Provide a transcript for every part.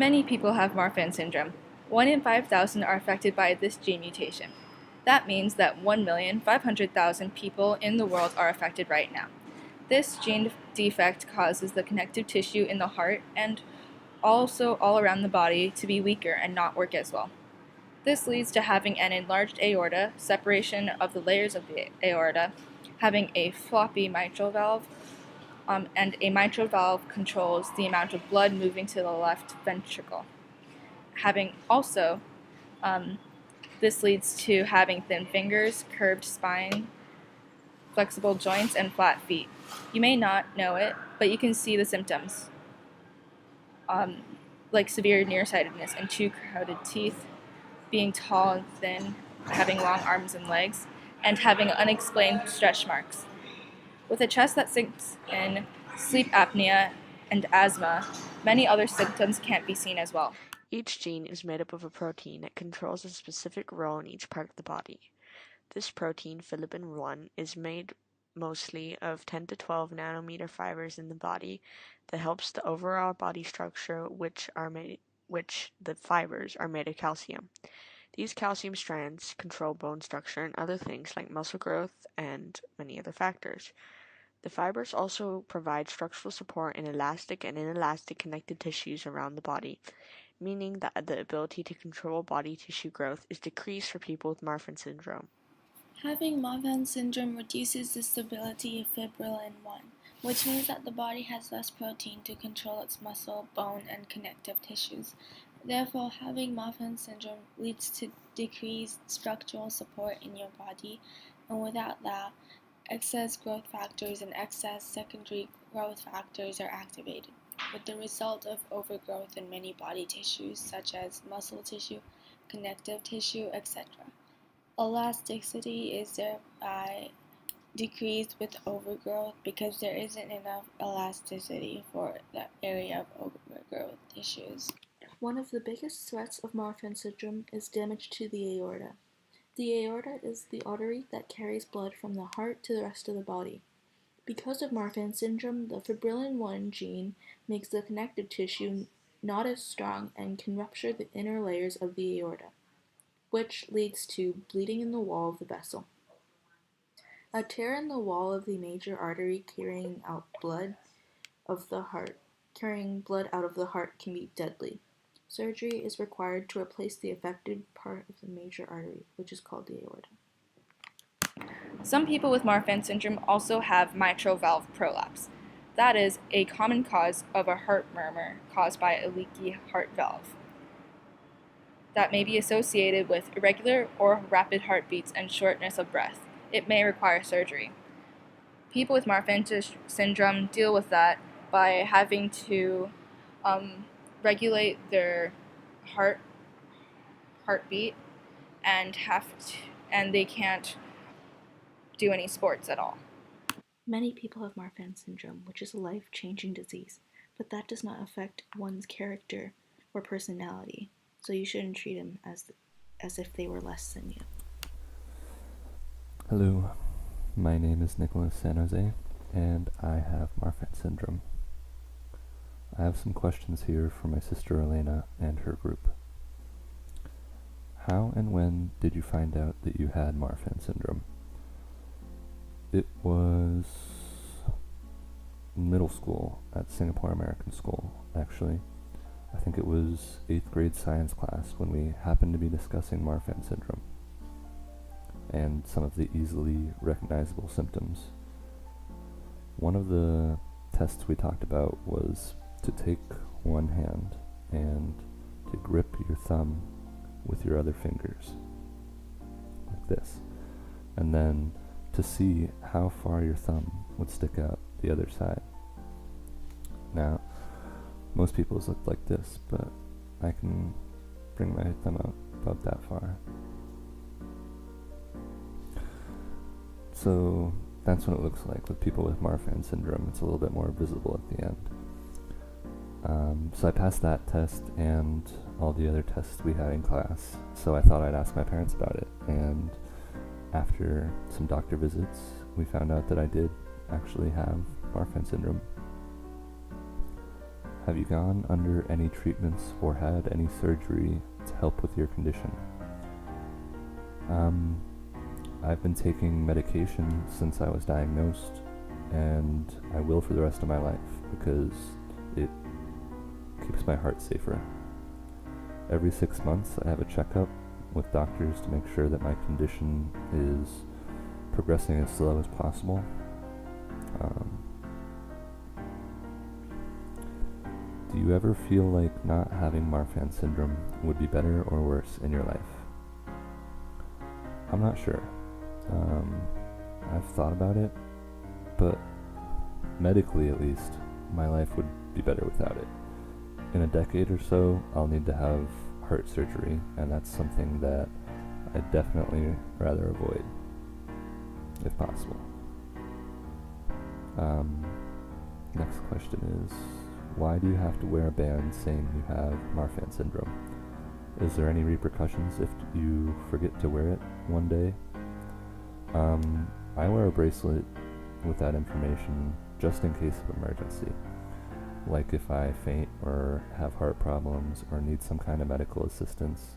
Many people have Marfan syndrome. 1 in 5,000 are affected by this gene mutation. That means that 1,500,000 people in the world are affected right now. This gene defect causes the connective tissue in the heart and also all around the body to be weaker and not work as well. This leads to having an enlarged aorta, separation of the layers of the aorta, having a floppy mitral valve, and a mitral valve controls the amount of blood moving to the left ventricle. Having also, this leads to having thin fingers, curved spine, flexible joints, and flat feet. You may not know it, but you can see the symptoms, like severe nearsightedness and too crowded teeth, being tall and thin, having long arms and legs, and having unexplained stretch marks. With a chest that sinks in, sleep apnea, and asthma, many other symptoms can't be seen as well. Each gene is made up of a protein that controls a specific role in each part of the body. This protein, Philipin 1, is made mostly of 10 to 12 nanometer fibers in the body that helps the overall body structure, which the fibers are made of calcium. These calcium strands control bone structure and other things like muscle growth and many other factors. The fibers also provide structural support in elastic and inelastic connective tissues around the body, meaning that the ability to control body tissue growth is decreased for people with Marfan syndrome. Having Marfan syndrome reduces the stability of fibrillin 1, which means that the body has less protein to control its muscle, bone, and connective tissues. Therefore, having Marfan syndrome leads to decreased structural support in your body, and without that, excess growth factors and excess secondary growth factors are activated, with the result of overgrowth in many body tissues such as muscle tissue, connective tissue, etc. Elasticity is thereby decreased with overgrowth because there isn't enough elasticity for the area of overgrowth tissues. One of the biggest threats of Marfan syndrome is damage to the aorta. The aorta is the artery that carries blood from the heart to the rest of the body. Because of Marfan syndrome, the fibrillin 1 gene makes the connective tissue not as strong and can rupture the inner layers of the aorta, which leads to bleeding in the wall of the vessel. A tear in the wall of the major artery carrying blood out of the heart can be deadly. Surgery is required to replace the affected part of the major artery, which is called the aorta. Some people with Marfan syndrome also have mitral valve prolapse. That is a common cause of a heart murmur caused by a leaky heart valve that may be associated with irregular or rapid heartbeats and shortness of breath. It may require surgery. People with Marfan syndrome deal with that by having to regulate their heartbeat and they can't do any sports at all. Many people have Marfan syndrome, which is a life-changing disease, but that does not affect one's character or personality, so you shouldn't treat them as if they were less than you. Hello, my name is Nicholas San Jose, and I have Marfan syndrome. I have some questions here for my sister Elena and her group. How and when did you find out that you had Marfan syndrome? It was middle school at Singapore American School, actually. I think it was 8th grade science class when we happened to be discussing Marfan syndrome and some of the easily recognizable symptoms. One of the tests we talked about was to take one hand and to grip your thumb with your other fingers, like this, and then to see how far your thumb would stick out the other side. Now, most people's look like this, but I can bring my thumb out about that far. So that's what it looks like with people with Marfan syndrome. It's a little bit more visible at the end. So I passed that test and all the other tests we had in class, so I thought I'd ask my parents about it, and after some doctor visits, we found out that I did actually have Marfan syndrome. Have you gone under any treatments or had any surgery to help with your condition? I've been taking medication since I was diagnosed, and I will for the rest of my life because it keeps my heart safer. Every 6 months I have a checkup with doctors to make sure that my condition is progressing as slow as possible. Do you ever feel like not having Marfan syndrome would be better or worse in your life? I'm not sure. I've thought about it, but medically at least, my life would be better without it. In a decade or so, I'll need to have heart surgery, and that's something that I'd definitely rather avoid, if possible. Next question is, why do you have to wear a band saying you have Marfan syndrome? Is there any repercussions if you forget to wear it one day? I wear a bracelet with that information just in case of emergency. Like if I faint or have heart problems or need some kind of medical assistance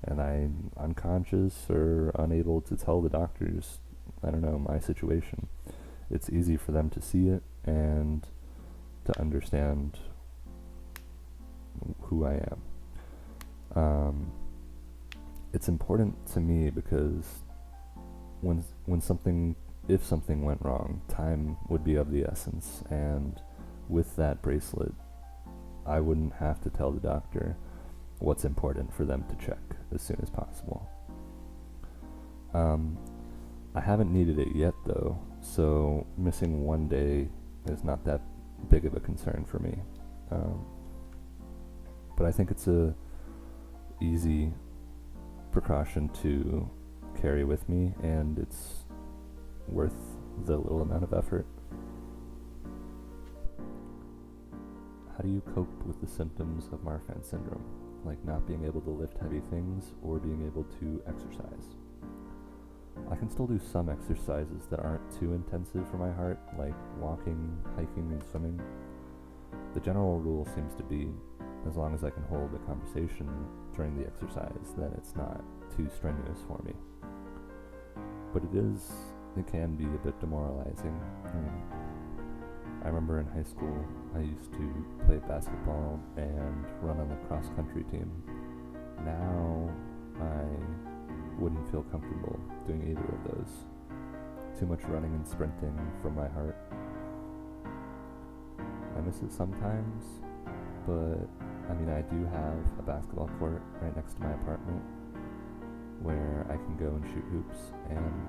and I'm unconscious or unable to tell the doctors, my situation. It's easy for them to see it and to understand who I am. It's important to me because if something went wrong, time would be of the essence, and with that bracelet, I wouldn't have to tell the doctor what's important for them to check as soon as possible. I haven't needed it yet though, so missing one day is not that big of a concern for me. But I think it's a easy precaution to carry with me, and it's worth the little amount of effort. How do you cope with the symptoms of Marfan syndrome, like not being able to lift heavy things or being able to exercise? I can still do some exercises that aren't too intensive for my heart, like walking, hiking, and swimming. The general rule seems to be, as long as I can hold a conversation during the exercise, then it's not too strenuous for me. But it can be a bit demoralizing. I remember in high school, I used to play basketball and run on the cross-country team. Now, I wouldn't feel comfortable doing either of those. Too much running and sprinting from my heart. I miss it sometimes, but I do have a basketball court right next to my apartment where I can go and shoot hoops, and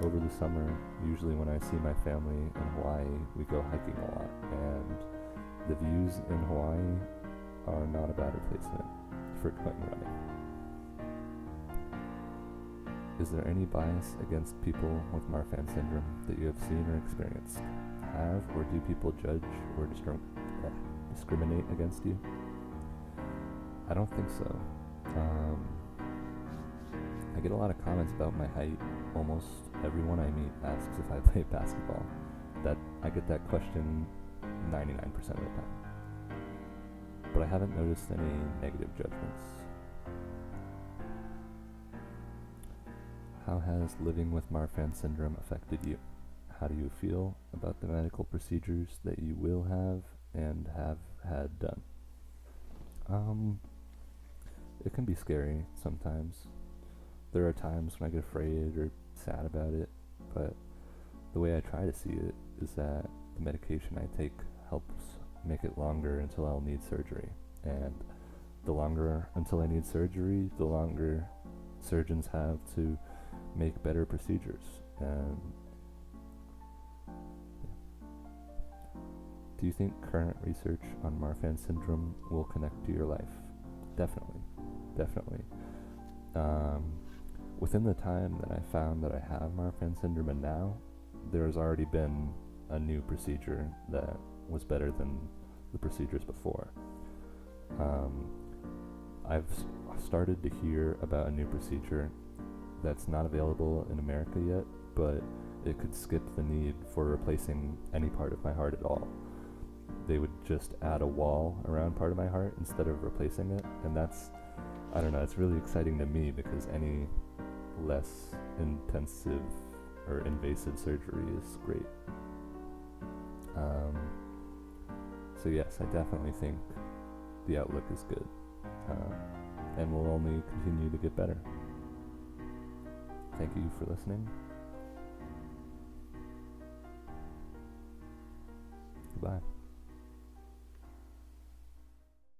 over the summer, usually when I see my family in Hawaii, we go hiking a lot, and the views in Hawaii are not a bad replacement for going running. Is there any bias against people with Marfan syndrome that you have seen or experienced? Have or do people judge or discriminate against you? I don't think so. I get a lot of comments about my height. Almost everyone I meet asks if I play basketball. I get that question 99% of the time. But I haven't noticed any negative judgments. How has living with Marfan syndrome affected you? How do you feel about the medical procedures that you will have and have had done? It can be scary sometimes. There are times when I get afraid or sad about it, but the way I try to see it is that the medication I take helps make it longer until I'll need surgery. And the longer until I need surgery, the longer surgeons have to make better procedures. And do you think current research on Marfan syndrome will connect to your life? Definitely. Within the time that I found that I have Marfan syndrome and now, there has already been a new procedure that was better than the procedures before. I've started to hear about a new procedure that's not available in America yet, but it could skip the need for replacing any part of my heart at all. they would just add a wall around part of my heart instead of replacing it. And that's, I don't know, it's really exciting to me because any less intensive or invasive surgery is great. So yes, I definitely think the outlook is good, and will only continue to get better. Thank you for listening. Goodbye.